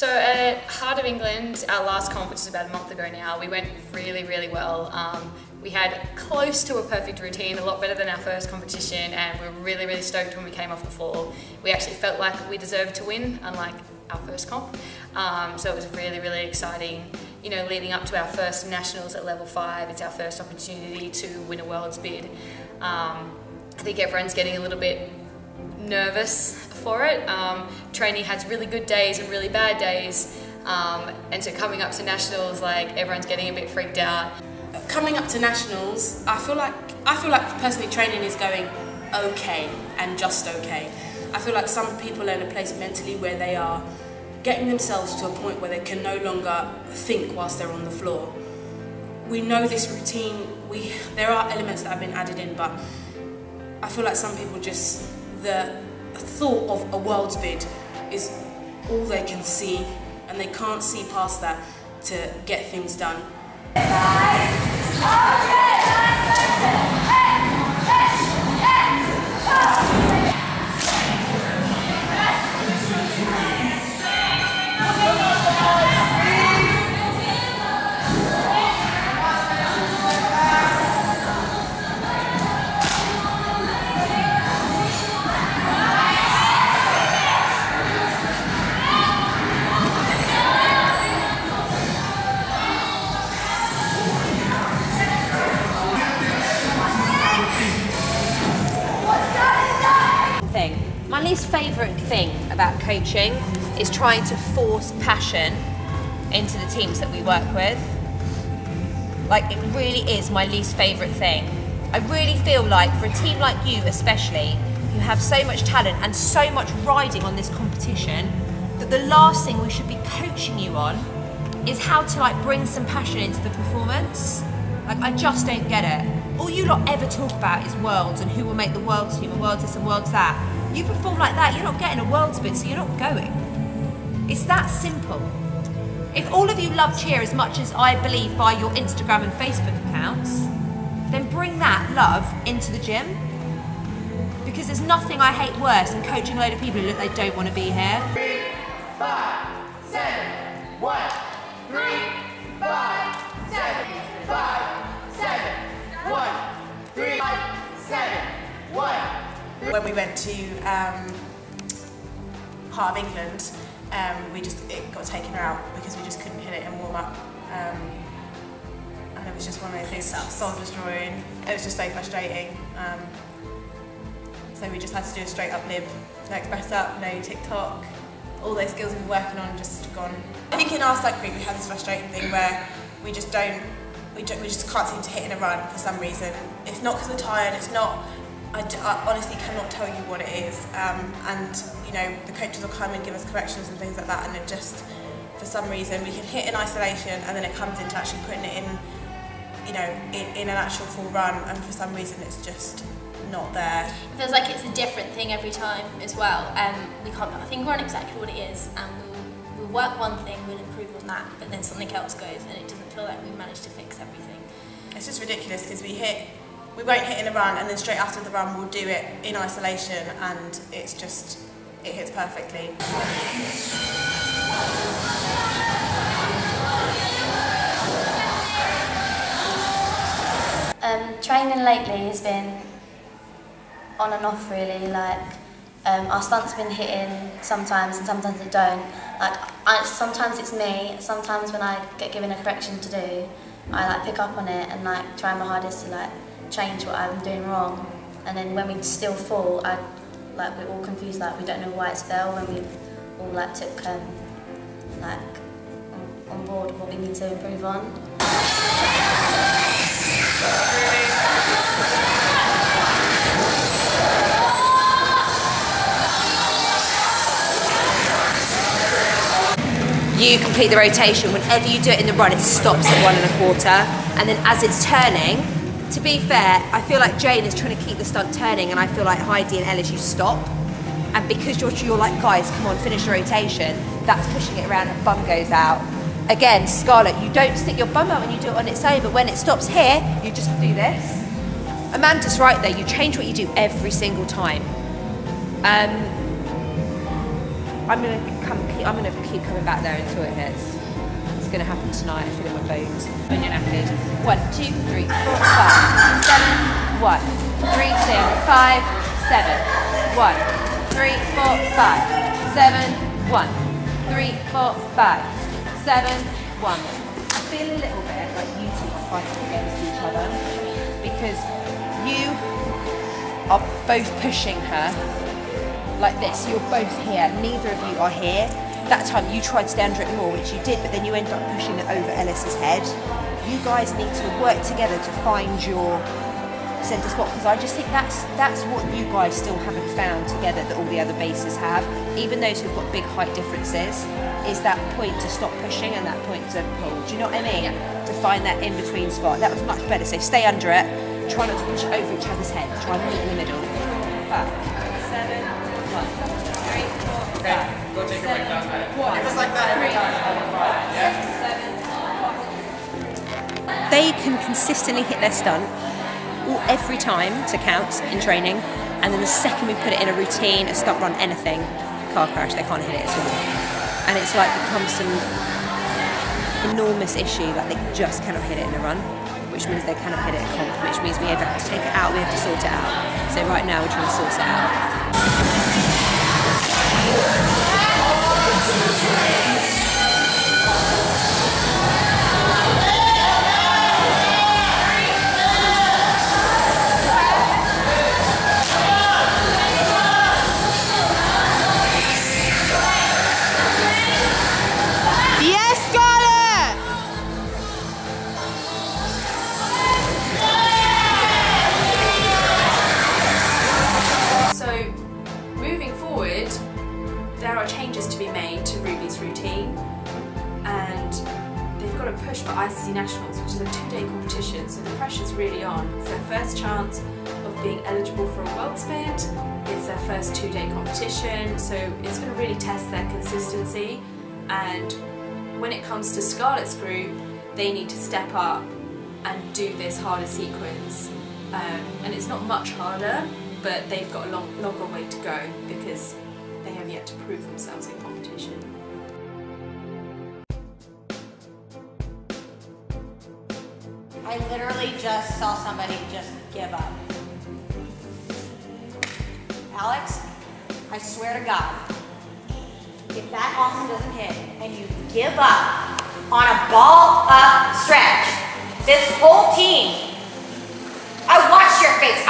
So at Heart of England, our last comp, which is about a month ago now, we went really, really well. We had close to a perfect routine, a lot better than our first competition, and we were really, really stoked when we came off the floor. We actually felt like we deserved to win, unlike our first comp. So it was really, really exciting. You know, leading up to our first nationals at level 5, it's our first opportunity to win a world's bid. I think everyone's getting a little bit nervous for it. Training has really good days and really bad days, and so coming up to nationals, like, everyone's getting a bit freaked out. Coming up to nationals, I feel like personally training is going okay and just okay. I feel like some people are in a place mentally where they are getting themselves to a point where they can no longer think whilst they're on the floor. We know this routine, there are elements that have been added in, but I feel like some people just, the thought of a world's bid is all they can see, and they can't see past that to get things done. My least favourite thing about coaching is trying to force passion into the teams that we work with. Like, it really is my least favourite thing. I really feel like for a team like you especially, you have so much talent and so much riding on this competition, that the last thing we should be coaching you on is how to, like, bring some passion into the performance. Like, I just don't get it. All you lot ever talk about is worlds and who will make the world team and worlds this and worlds that. You perform like that, you're not getting a world's bid, so you're not going. It's that simple. If all of you love cheer as much as I believe by your Instagram and Facebook accounts, then bring that love into the gym. Because there's nothing I hate worse than coaching a load of people who look like they don't want to be here. 3, 5, 7, 1, 3, 5, 7, 5, 7, 1, 3, 5, 7, 1. When we went to Heart of England, it got taken out because we just couldn't hit it and warm up, and it was just one of those things, soul destroying. It was just so frustrating. So we just had to do a straight up lib, no express up, no TikTok. All those skills we've been working on just gone. I think in our stud group we had this frustrating thing where we just can't seem to hit in a run for some reason. It's not because we're tired. It's not. I honestly cannot tell you what it is, and you know, the coaches will come and give us corrections and things like that, and it just, for some reason, we can hit in isolation and then it comes into actually putting it in, you know, in an actual full run, and for some reason it's just not there. It feels like it's a different thing every time as well, and we can't put our finger on exactly what it is, and we'll work one thing, we'll improve on that, but then something else goes and it doesn't feel like we've managed to fix everything. It's just ridiculous because we won't hit in a run, and then straight after the run we'll do it in isolation, and it hits perfectly. Training lately has been on and off really, like our stunts been hitting sometimes and sometimes they don't. Like sometimes it's me, sometimes when I get given a correction to do, I like pick up on it and like try my hardest to like change what I'm doing wrong, and then when we still fall, we're all confused, like we don't know why it's fell, when we all like took on board what we need to improve on. You complete the rotation. Whenever you do it in the run, it stops at 1 1/4, and then as it's turning, to be fair, I feel like Jane is trying to keep the stunt turning, and I feel like Heidi and Ellis, you stop, and because you're like, guys, come on, finish the rotation, that's pushing it around and bum goes out. Again, Scarlett, you don't stick your bum out when you do it on its own, but when it stops here, you just do this. Amanda's right there, you change what you do every single time. I'm going to I'm gonna keep coming back there until it hits. It's gonna happen tonight. I feel in my bones. When you're knackered. 1, 2, 3, 4, 5, 7, 1, 3, 5, 7, 1, 3, 4, 5, 7, 1, 3, 4, 5, 7, 1. I feel a little bit like you two are fighting against each other because you are both pushing her like this. You're both here. Neither of you are here. That time you tried to stay under it more, which you did, but then you ended up pushing it over Ellis's head. You guys need to work together to find your centre spot, because I just think that's what you guys still haven't found together that all the other bases have. Even those who've got big height differences, is that point to stop pushing and that point to pull. Do you know what I mean? To find that in-between spot. That was much better. So stay under it. Try not to push it over each other's head. Try and meet in the middle. 5, 7, 1, 3, 4, 5. Go take a break down. Just like that every time. 6, 7. They can consistently hit their stunt every time to count in training, and then the second we put it in a routine, a stunt run, anything, car crash, they can't hit it at all. And it's like becomes some enormous issue, like they just cannot hit it in a run, which means they cannot hit it at comp, which means we either have to take it out, we have to sort it out. So right now we're trying to sort it out. There are changes to be made to Ruby's routine, and they've got to push for ICC Nationals, which is a 2-day competition, so the pressure's really on. It's their first chance of being eligible for a world spin. It's their first 2-day competition, so it's going to really test their consistency. And when it comes to Scarlett's group, they need to step up and do this harder sequence. And it's not much harder, but they've got a longer way to go because they have yet to prove themselves in competition. I literally just saw somebody just give up. Alex, I swear to God, if that Austin doesn't hit and you give up on a ball up stretch, this whole team, I watched your face,